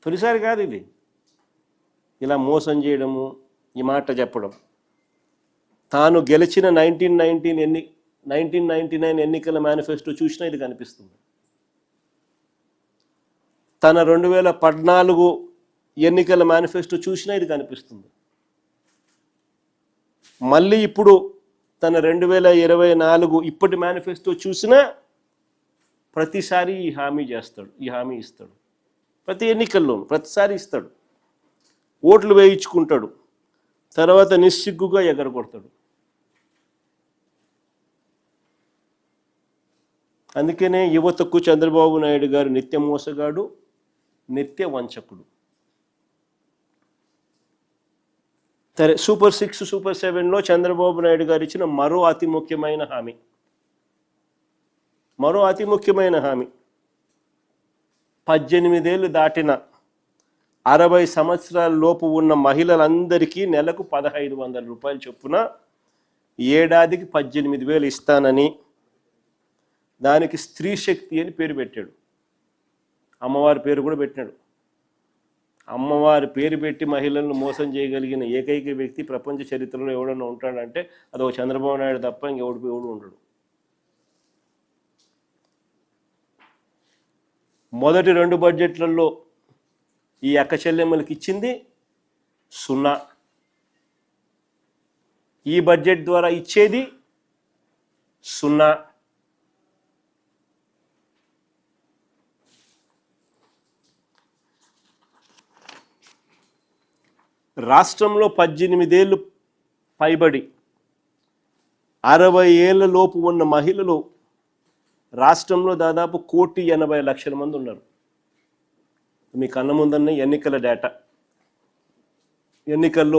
తొలిసారి కాదు ఇది. ఇలా మోసం చేయడము, ఈ మాట చెప్పడం. తాను గెలిచిన 1999 ఎన్నికల మేనిఫెస్టో చూసినా ఇది కనిపిస్తుంది. తన 2014 ఎన్నికల మేనిఫెస్టో చూసినా ఇది కనిపిస్తుంది. మళ్ళీ ఇప్పుడు తన 2024 ఇప్పటి మేనిఫెస్టో చూసినా ప్రతిసారి ఈ హామీ చేస్తాడు, ఈ హామీ ఇస్తాడు. ప్రతి ఎన్నికల్లోనూ ప్రతిసారి ఇస్తాడు. ఓట్లు వేయించుకుంటాడు, తర్వాత నిస్సిగ్గుగా ఎగరగొడతాడు. అందుకనే యువతకు చంద్రబాబు నాయుడు గారు నిత్య మోసగాడు, నిత్య వంచకుడు. సరే, సూపర్ 6, సూపర్ 7లో చంద్రబాబు నాయుడు గారు ఇచ్చిన మరో అతి ముఖ్యమైన హామీ 18 ఏళ్ళు దాటిన 60 సంవత్సరాల లోపు ఉన్న మహిళలందరికీ నెలకు 1500 రూపాయలు చొప్పున ఏడాదికి 18,000 ఇస్తానని, దానికి స్త్రీ శక్తి అని పేరు పెట్టాడు. అమ్మవారి పేరు కూడా పెట్టినాడు. అమ్మవారి పేరు పెట్టి మహిళలను మోసం చేయగలిగిన ఏకైక వ్యక్తి ప్రపంచ చరిత్రలో ఎవడన్నా ఉంటాడంటే అది ఒక చంద్రబాబు నాయుడు తప్ప ఎవడు ఉండడు. మొదటి 2 బడ్జెట్లలో ఈ అక్క చెల్లెమ్మలకి ఇచ్చింది 0. ఈ బడ్జెట్ ద్వారా ఇచ్చేది 0. రాష్ట్రంలో 18 ఏళ్ళు పైబడి 60 ఏళ్ల లోపు ఉన్న మహిళలు రాష్ట్రంలో దాదాపు 1,80,00,000 మంది ఉన్నారు. మీ కన్న ముందన్న ఎన్నికల డేటా, ఎన్నికల్లో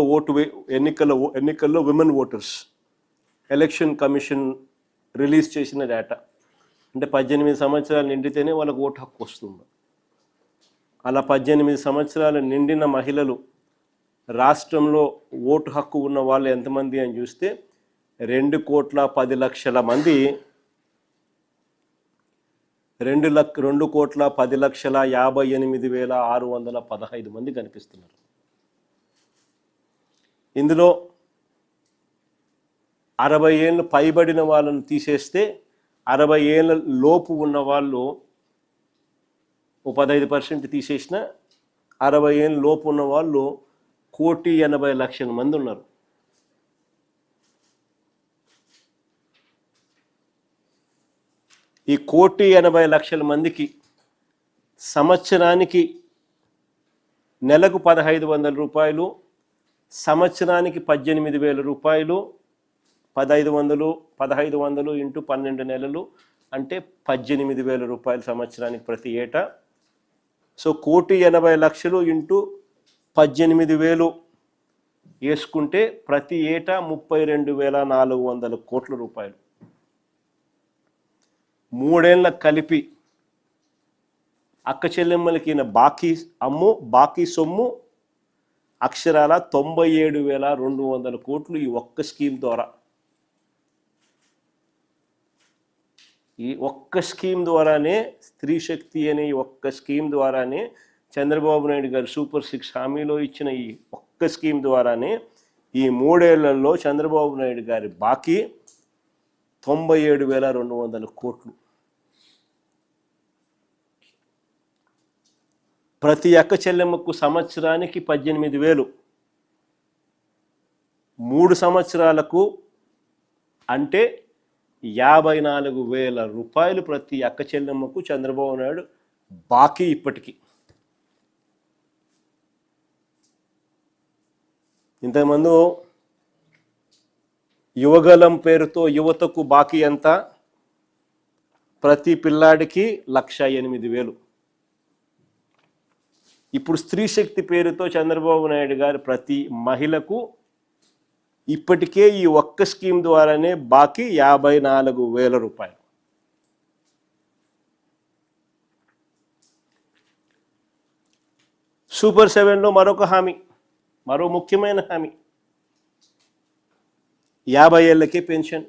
women voters election commission release చేసిన డేటా. అంటే 18 సంవత్సరాలు నిండితేనే వాళ్ళకు ఓటు హక్కు వస్తుంది. అలా 18 సంవత్సరాలు నిండిన మహిళలు రాష్ట్రంలో ఓటు హక్కు ఉన్న వాళ్ళు ఎంతమంది అని చూస్తే 2,10,00,000 మంది. 2,10,58,615 మంది కనిపిస్తున్నారు. ఇందులో 60 ఏళ్ళు పైబడిన వాళ్ళను తీసేస్తే 60 ఏళ్ళ లోపు ఉన్న వాళ్ళు 15% తీసేసిన 60 ఏళ్ళ లోపు ఉన్న వాళ్ళు 1,80,00,000 మంది ఉన్నారు. ఈ 1,80,00,000 మందికి సంవత్సరానికి నెలకు 1,500 రూపాయలు, సంవత్సరానికి 18,000 రూపాయలు, 1,500 ఇంటూ 12 నెలలు అంటే 18,000 రూపాయలు సంవత్సరానికి ప్రతి ఏటా. సో 1,80,00,000 ఇంటూ 18,000 వేసుకుంటే ప్రతి ఏటా 32,400 కోట్ల రూపాయలు. 3 ఏళ్ళ కలిపి అక్క చెల్లెమ్మలకి బాకీ సొమ్ము అక్షరాల 97,200 కోట్లు ఈ ఒక్క స్కీమ్ ద్వారా. ఈ ఒక్క స్కీమ్ ద్వారానే, స్త్రీ శక్తి అనే ఈ ఒక్క స్కీమ్ ద్వారానే, చంద్రబాబు నాయుడు గారు సూపర్ 6 హామీలో ఇచ్చిన ఈ ఒక్క స్కీమ్ ద్వారానే ఈ 3 ఏళ్లలో చంద్రబాబు నాయుడు గారి బాకీ 97,200 కోట్లు. ప్రతి అక్క చెల్లెమ్మకు సంవత్సరానికి 18,000, 3 సంవత్సరాలకు అంటే 54,000 రూపాయలు ప్రతి అక్క చెల్లెమ్మకు చంద్రబాబు నాయుడు బాకీ. ఇప్పటికీ ఇంతకుముందు యువగలం పేరుతో యువతకు బాకీ ఎంత? ప్రతి పిల్లాడికి 1,08,000. ఇప్పుడు స్త్రీ శక్తి పేరుతో చంద్రబాబు నాయుడు గారు ప్రతి మహిళకు ఇప్పటికే ఈ ఒక్క స్కీమ్ ద్వారానే బాకీ 54,000 రూపాయలు. సూపర్ 7లో మరొక హామీ, మరో ముఖ్యమైన హామీ 50 ఏళ్ళకే పెన్షన్.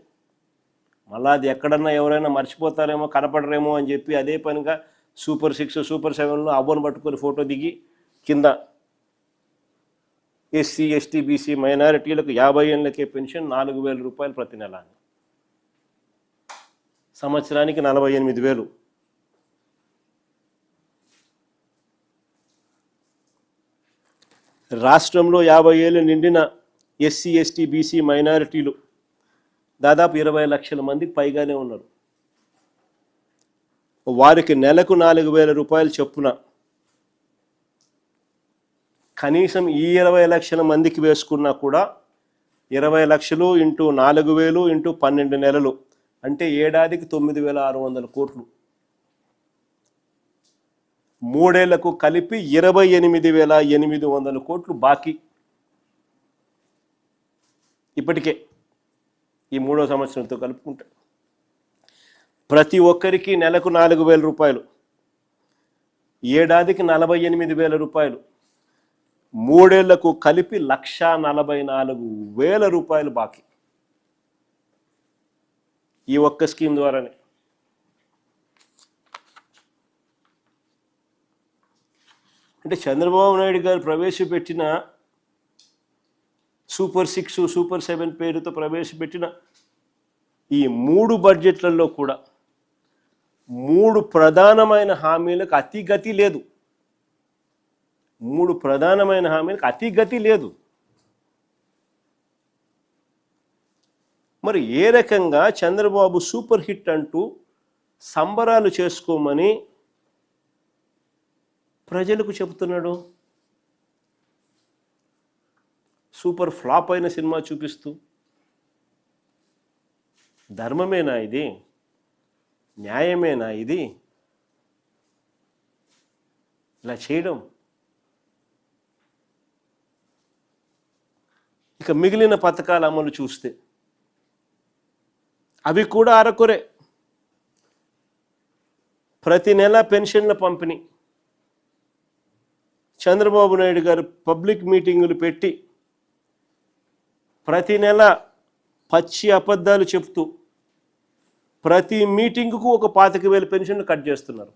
మళ్ళీ అది ఎక్కడన్నా ఎవరైనా మర్చిపోతారేమో, కనపడరేమో అని చెప్పి అదే పనిగా సూపర్ 6, సూపర్ 7లో అవ్వను పట్టుకొని ఫోటో దిగి కింద ఎస్సీ ఎస్టీ బీసీ మైనారిటీలకు 50 ఏళ్ళకే పెన్షన్ 4,000 రూపాయలు ప్రతి నెల, సంవత్సరానికి 48,000. రాష్ట్రంలో 50 ఏళ్ళు నిండిన ఎస్సీ ఎస్టీ బీసీ మైనారిటీలు దాదాపు 20 లక్షల మందికి పైగానే ఉన్నారు. వారికి నెలకు 4,000 రూపాయలు చొప్పున కనీసం ఈ 20 లక్షల మందికి వేసుకున్నా కూడా 20 లక్షలు ఇంటూ 4,000 ఇంటూ 12 నెలలు అంటే ఏడాదికి 9,600 కోట్లు. 3 ఏళ్లకు కలిపి 28,800 కోట్లు బాకీ ఇప్పటికే ఈ 3వ సంవత్సరంతో కలుపుకుంటే. ప్రతి ఒక్కరికి నెలకు 4,000 రూపాయలు, ఏడాదికి 48,000 రూపాయలు, 3 ఏళ్లకు కలిపి 1,44,000 రూపాయలు బాకీ ఈ ఒక్క స్కీమ్ ద్వారానే. అంటే చంద్రబాబు నాయుడు గారు ప్రవేశపెట్టిన సూపర్ 6, సూపర్ 7 పేరుతో ప్రవేశపెట్టిన ఈ 3 బడ్జెట్లలో కూడా 3 ప్రధానమైన హామీలకు అతిగతి లేదు. 3 ప్రధానమైన హామీలకు అతిగతి లేదు. మరి ఏ రకంగా చంద్రబాబు సూపర్ హిట్ అంటూ సంబరాలు చేసుకోమని ప్రజలకు చెబుతున్నాడు? సూపర్ ఫ్లాప్ అయిన సినిమా చూపిస్తూ. ధర్మమేనా ఇది? న్యాయమేనా ఇది ఇలా చేయడం? ఇక మిగిలిన పథకాల అమలు చూస్తే అవి కూడా అరకొరే. ప్రతి నెల పెన్షన్ల పంపిణీ చంద్రబాబు నాయుడు గారు పబ్లిక్ మీటింగులు పెట్టి ప్రతి నెల పచ్చి అబద్ధాలు చెప్తూ ప్రతి మీటింగుకు ఒక 25,000 పెన్షన్లు కట్ చేస్తున్నారు.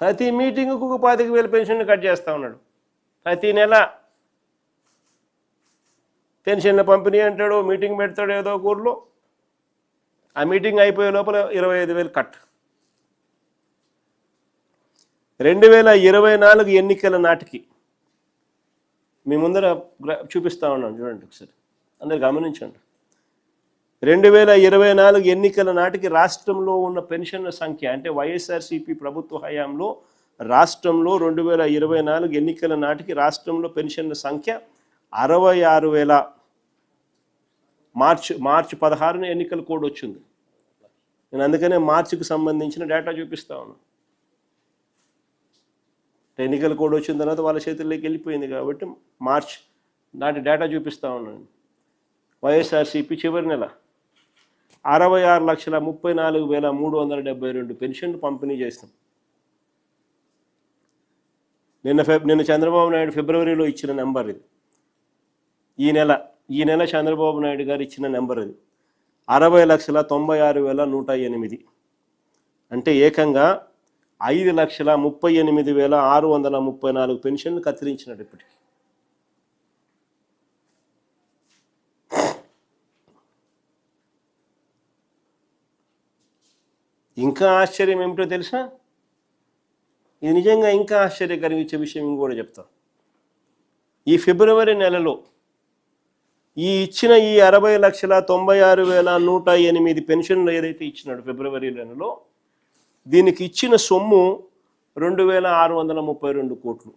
ప్రతి మీటింగుకు ఒక 25,000 పెన్షన్లు కట్ చేస్తూ ఉన్నాడు. ప్రతి నెల పెన్షన్ల పంపిణీ అంటాడు, మీటింగ్ పెడతాడు ఏదో ఒక ఊర్లో, ఆ మీటింగ్ అయిపోయే లోపల 25,000 కట్. 2024 ఎన్నికల నాటికి మీ ముందర చూపిస్తా ఉన్నాను, చూడండి ఒకసారి, అందరు గమనించండి. 2024 ఎన్నికల నాటికి రాష్ట్రంలో ఉన్న పెన్షన్ల సంఖ్య, అంటే వైఎస్ఆర్సీపీ ప్రభుత్వ హయాంలో రాష్ట్రంలో 2024 ఎన్నికల నాటికి రాష్ట్రంలో పెన్షన్ల సంఖ్య 66,000. మార్చి 16న ఎన్నికల కోడ్ వచ్చింది. నేను అందుకనే మార్చికి సంబంధించిన డేటా చూపిస్తా ఉన్నాను. ఎన్నికల కోడ్ వచ్చిన తర్వాత వాళ్ళ చేతుల్లోకి వెళ్ళిపోయింది కాబట్టి మార్చ్ నాటి డేటా చూపిస్తా ఉన్నాను. వైఎస్ఆర్సీపీ చివరి నెల 66,34,372 పెన్షన్లు పంపిణీ చేస్తాం. నిన్న చంద్రబాబు నాయుడు ఫిబ్రవరిలో ఇచ్చిన నెంబర్ ఇది. ఈ నెల చంద్రబాబు నాయుడు గారు ఇచ్చిన నెంబర్ ఇది 60,96,108. అంటే ఏకంగా 5,38,634 పెన్షన్లు కత్తిరించినట్టు ఇప్పటికి. ఇంకా ఆశ్చర్యం ఏమిటో తెలుసా? ఇది నిజంగా ఇంకా ఆశ్చర్యకరమించే విషయం కూడా చెప్తా. ఈ ఫిబ్రవరి నెలలో ఇచ్చిన ఈ 60,96,108 పెన్షన్లు ఏదైతే ఇచ్చినాడు ఫిబ్రవరి నెలలో, దీనికి ఇచ్చిన సొమ్ము 2,632 కోట్లు.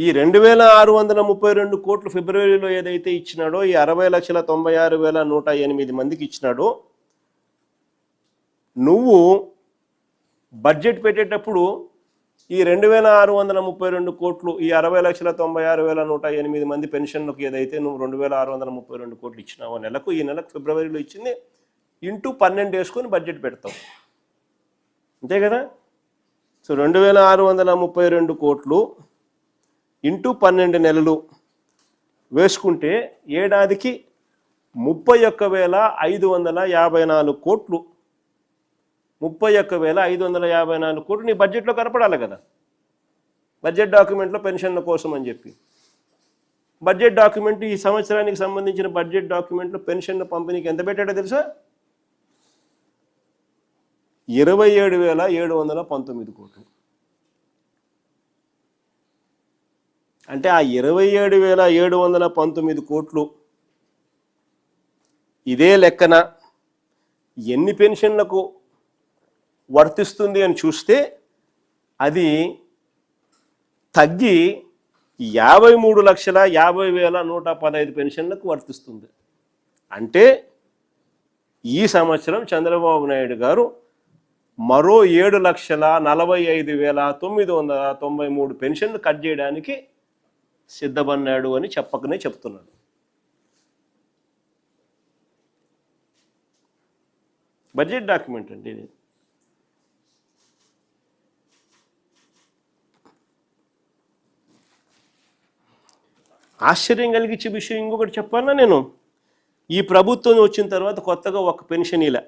ఈ 2,632 కోట్లు ఫిబ్రవరిలో ఏదైతే ఇచ్చినాడో, ఈ 60,96,108 మందికి ఇచ్చినాడో, నువ్వు బడ్జెట్ పెట్టేటప్పుడు ఈ 2,632 కోట్లు, ఈ 60,96,108 మంది పెన్షన్లకు ఏదైతే నువ్వు 2,632 కోట్లు ఇచ్చినావో నెలకు, ఈ నెలకు ఫిబ్రవరిలో ఇచ్చింది ఇంటూ 12 వేసుకొని బడ్జెట్ పెడతావు, అంతే కదా? సో 2,632 కోట్లు ఇంటూ 12 నెలలు వేసుకుంటే ఏడాదికి 31,554 కోట్లు. 31,554 కోట్లు నీ బడ్జెట్లో కనపడాలి కదా, బడ్జెట్ డాక్యుమెంట్లో పెన్షన్ల కోసం అని చెప్పి. బడ్జెట్ డాక్యుమెంట్ ఈ సంవత్సరానికి సంబంధించిన బడ్జెట్ డాక్యుమెంట్లో పెన్షన్ల పంపిణీకి ఎంత పెట్టాడో తెలుసా? 27,719 కోట్లు. అంటే ఆ 27,719 కోట్లు ఇదే లెక్కన ఎన్ని పెన్షన్లకు వర్తిస్తుంది అని చూస్తే అది తగ్గి 53,50,115 పెన్షన్లకు వర్తిస్తుంది. అంటే ఈ సంవత్సరం చంద్రబాబు నాయుడు గారు మరో 7,45,993 పెన్షన్లు కట్ చేయడానికి సిద్ధపడినాడు అని చెప్పకనే చెప్తున్నాడు. బడ్జెట్ డాక్యుమెంట్ అండి ఇది. ఆశ్చర్యం కలిగించే విషయం ఇంకొకటి చెప్పాలా నేను, ఈ ప్రభుత్వం వచ్చిన తర్వాత కొత్తగా ఒక పెన్షన్ ఇలా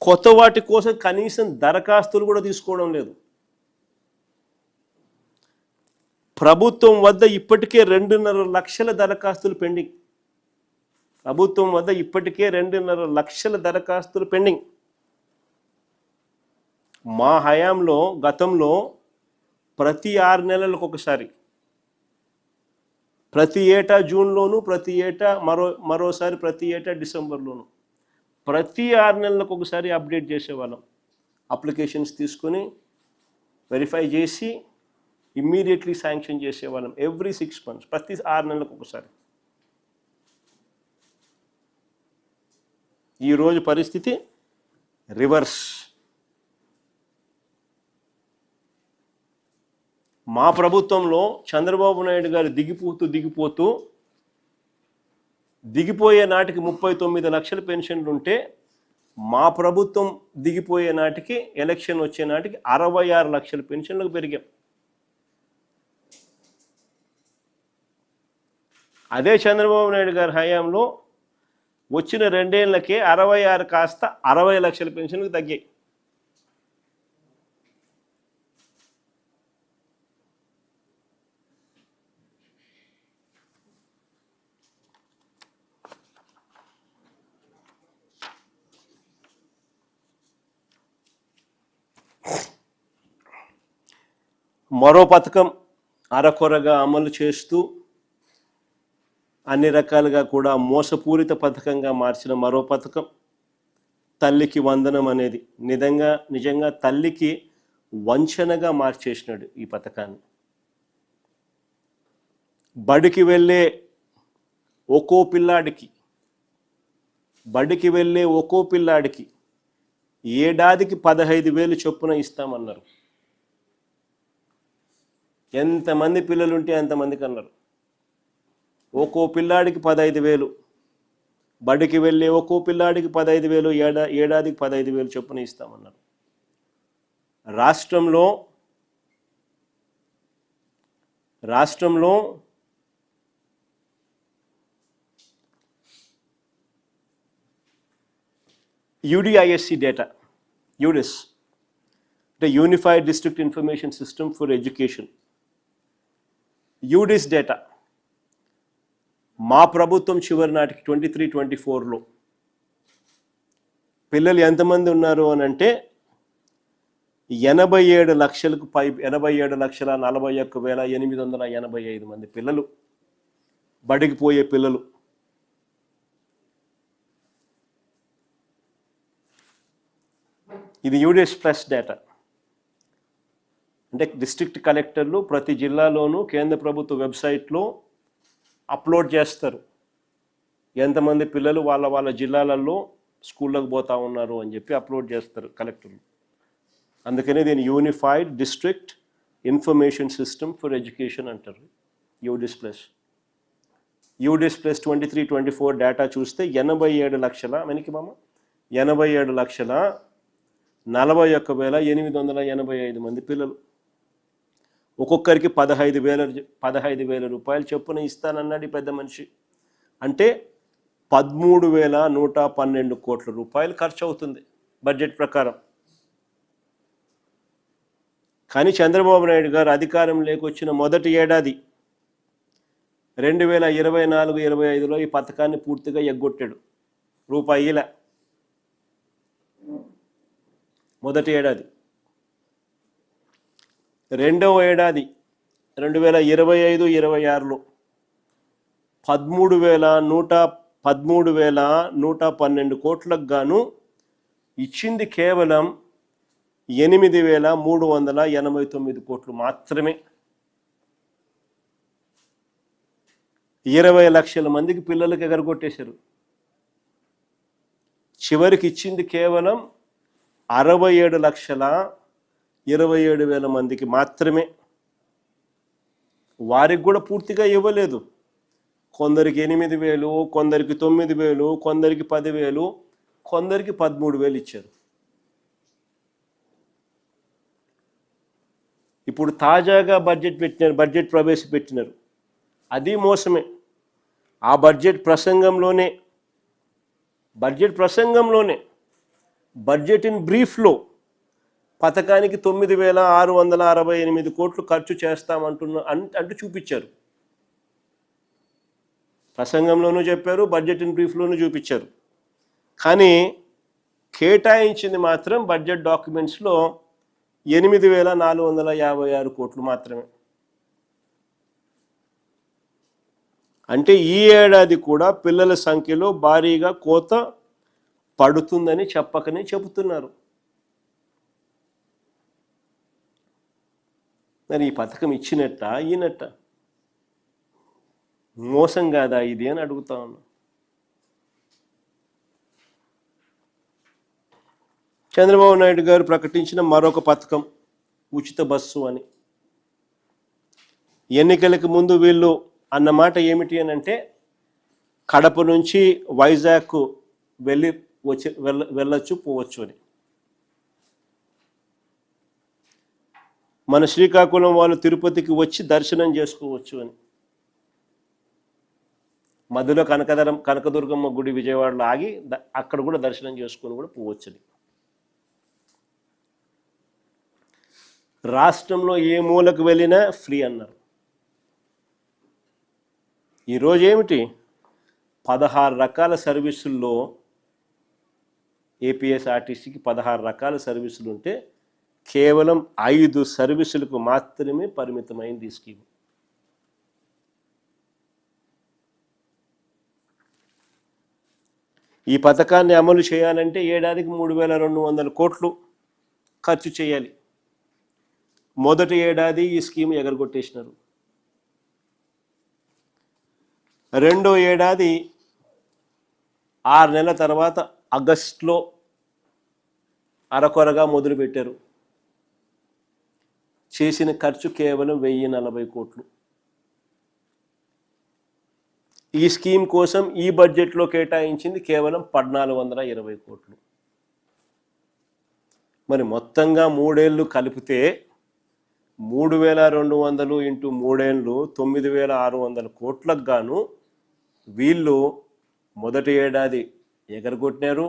కొత్త వాటి కోసం కనీసం దరఖాస్తులు కూడా తీసుకోవడం లేదు. ప్రభుత్వం వద్ద ఇప్పటికే 2.5 లక్షల దరఖాస్తులు పెండింగ్. ప్రభుత్వం వద్ద ఇప్పటికే 2.5 లక్షల దరఖాస్తులు పెండింగ్. మా హయాంలో గతంలో ప్రతి 6 నెలలకు ఒకసారి, ప్రతి ఏటా జూన్లోను, ప్రతి ఏటా మరోసారి ప్రతి ఏటా డిసెంబర్లోను, ప్రతి 6 నెలలకు ఒకసారి అప్డేట్ చేసేవాళ్ళం. అప్లికేషన్స్ తీసుకొని వెరిఫై చేసి ఇమ్మీడియట్లీ శాంక్షన్ చేసేవాళ్ళం. ఎవ్రీ 6 months, ప్రతి 6 నెలలకు ఒకసారి. ఈరోజు పరిస్థితి రివర్స్. మా ప్రభుత్వంలో చంద్రబాబు నాయుడు గారు దిగిపోయే నాటికి 39 లక్షల పెన్షన్లు ఉంటే, మా ప్రభుత్వం దిగిపోయే నాటికి, ఎలక్షన్ వచ్చే నాటికి 66 లక్షల పెన్షన్లకు పెరిగాం. అదే చంద్రబాబు నాయుడు గారి హయాంలో వచ్చిన 2 ఏళ్లకే 66 కాస్త 60 లక్షల పెన్షన్లకు తగ్గాయి. మరో పథకం అరకొరగా అమలు చేస్తూ అన్ని రకాలుగా కూడా మోసపూరిత పథకంగా మార్చిన మరో పథకం తల్లికి వందనం అనేది. నిజంగా తల్లికి వంచనగా మార్చేసినాడు ఈ పథకాన్ని. బడికి వెళ్ళే ఒక్కో పిల్లాడికి ఏడాదికి 15,000 చొప్పున ఇస్తామన్నారు. ఎంతమంది పిల్లలు ఉంటే అంతమందికి అన్నారు. ఒక్కో పిల్లాడికి 15,000, బడికి వెళ్ళే ఒక్కో పిల్లాడికి 15,000, ఏడాదికి 15,000 చొప్పున ఇస్తామన్నారు. రాష్ట్రంలో యూడిఐఎస్సి డేటా, యూడిస్ అంటే unified district information system for education, UDISE data మా ప్రభుత్వం చివరి నాటికి 23-24లో పిల్లలు ఎంతమంది ఉన్నారు అని అంటే 87 లక్షలకు 87,41,885 మంది పిల్లలు, బడికి పోయే పిల్లలు. ఇది యూడిఎస్ ప్లస్ డేటా. అంటే డిస్ట్రిక్ట్ కలెక్టర్లు ప్రతి జిల్లాలోనూ కేంద్ర ప్రభుత్వ వెబ్సైట్లో అప్లోడ్ చేస్తారు ఎంతమంది పిల్లలు వాళ్ళ జిల్లాలలో స్కూళ్ళకు పోతా ఉన్నారు అని చెప్పి అప్లోడ్ చేస్తారు కలెక్టర్లు. అందుకనే దీన్ని unified district information system for education అంటారు, యూడిస్ ప్లస్. 23-24 డేటా చూస్తే 87,41,885 మంది పిల్లలు. ఒక్కొక్కరికి 15,000 రూపాయలు చొప్పున ఇస్తానన్నాడు ఈ పెద్ద మనిషి. అంటే 13,112 కోట్ల రూపాయలు ఖర్చు అవుతుంది బడ్జెట్ ప్రకారం. కానీ చంద్రబాబు నాయుడు గారు అధికారంలోకి వచ్చిన మొదటి ఏడాది 2024-25లో ఈ పథకాన్ని పూర్తిగా ఎగ్గొట్టాడు. రూపాయిల మొదటి ఏడాది. రెండవ ఏడాది 2025-26లో 13,112 కోట్లకు గాను ఇచ్చింది కేవలం 8,389 కోట్లు మాత్రమే. 20 లక్షల మందికి పిల్లలకి ఎగరగొట్టేశారు. చివరికి ఇచ్చింది కేవలం 67,27,000 మందికి మాత్రమే. వారికి కూడా పూర్తిగా ఇవ్వలేదు. కొందరికి 8,000, కొందరికి 9,000, కొందరికి 10,000, కొందరికి 13,000 ఇచ్చారు. ఇప్పుడు తాజాగా బడ్జెట్ ప్రవేశపెట్టినారు. అది మోసమే. ఆ బడ్జెట్ ప్రసంగంలోనే బడ్జెట్ ఇన్ బ్రీఫ్లో పథకానికి 9,668 కోట్లు ఖర్చు అంటూ చూపించారు. ప్రసంగంలోనూ చెప్పారు, బడ్జెట్ ఇన్ బ్రీఫ్లోనూ చూపించారు. కానీ కేటాయించింది మాత్రం బడ్జెట్ డాక్యుమెంట్స్లో 8,456 కోట్లు మాత్రమే. అంటే ఈ ఏడాది కూడా పిల్లల సంఖ్యలో భారీగా కోత పడుతుందని చెప్పకనే చెబుతున్నారు. మరి ఈ పథకం ఇచ్చినట్ట ఈనట్ట? మోసం కాదా ఇది అని అడుగుతా ఉన్నా. చంద్రబాబు నాయుడు గారు ప్రకటించిన మరొక పథకం ఉచిత బస్సు అని. ఎన్నికలకు ముందు వీళ్ళు అన్నమాట ఏమిటి అని అంటే, కడప నుంచి వైజాగ్ వెళ్ళొచ్చు పోవచ్చు అని. మన శ్రీకాకుళం వాళ్ళు తిరుపతికి వచ్చి దర్శనం చేసుకోవచ్చు అని. మధ్యలో కనకదుర్గమ్మ గుడి విజయవాడలో ఆగి అక్కడ కూడా దర్శనం చేసుకొని కూడా పోవచ్చు అని. రాష్ట్రంలో ఏ మూలకు వెళ్ళినా ఫ్రీ అన్నారు. ఈరోజు ఏమిటి, 16 రకాల సర్వీసుల్లో ఏపీఎస్ఆర్టీసీకి 16 రకాల సర్వీసులు ఉంటే కేవలం 5 సర్వీసులకు మాత్రమే పరిమితమైంది ఈ స్కీమ్. ఈ పథకాన్ని అమలు చేయాలంటే ఏడాదికి 3,200 కోట్లు ఖర్చు చేయాలి. మొదటి ఏడాది ఈ స్కీమ్ ఎగరగొట్టేసినారు. రెండో ఏడాది 6 నెలల తర్వాత ఆగస్టులో అరకొరగా మొదలుపెట్టారు. చేసిన ఖర్చు కేవలం 1,040 కోట్లు. ఈ స్కీమ్ కోసం ఈ బడ్జెట్లో కేటాయించింది కేవలం 1,420 కోట్లు. మరి మొత్తంగా 3 ఏళ్ళు కలిపితే 3,200 ఇంటూ 3 ఏళ్ళు 9,600 కోట్లకు గాను వీళ్ళు మొదటి ఏడాది ఎగరగొట్టినారు.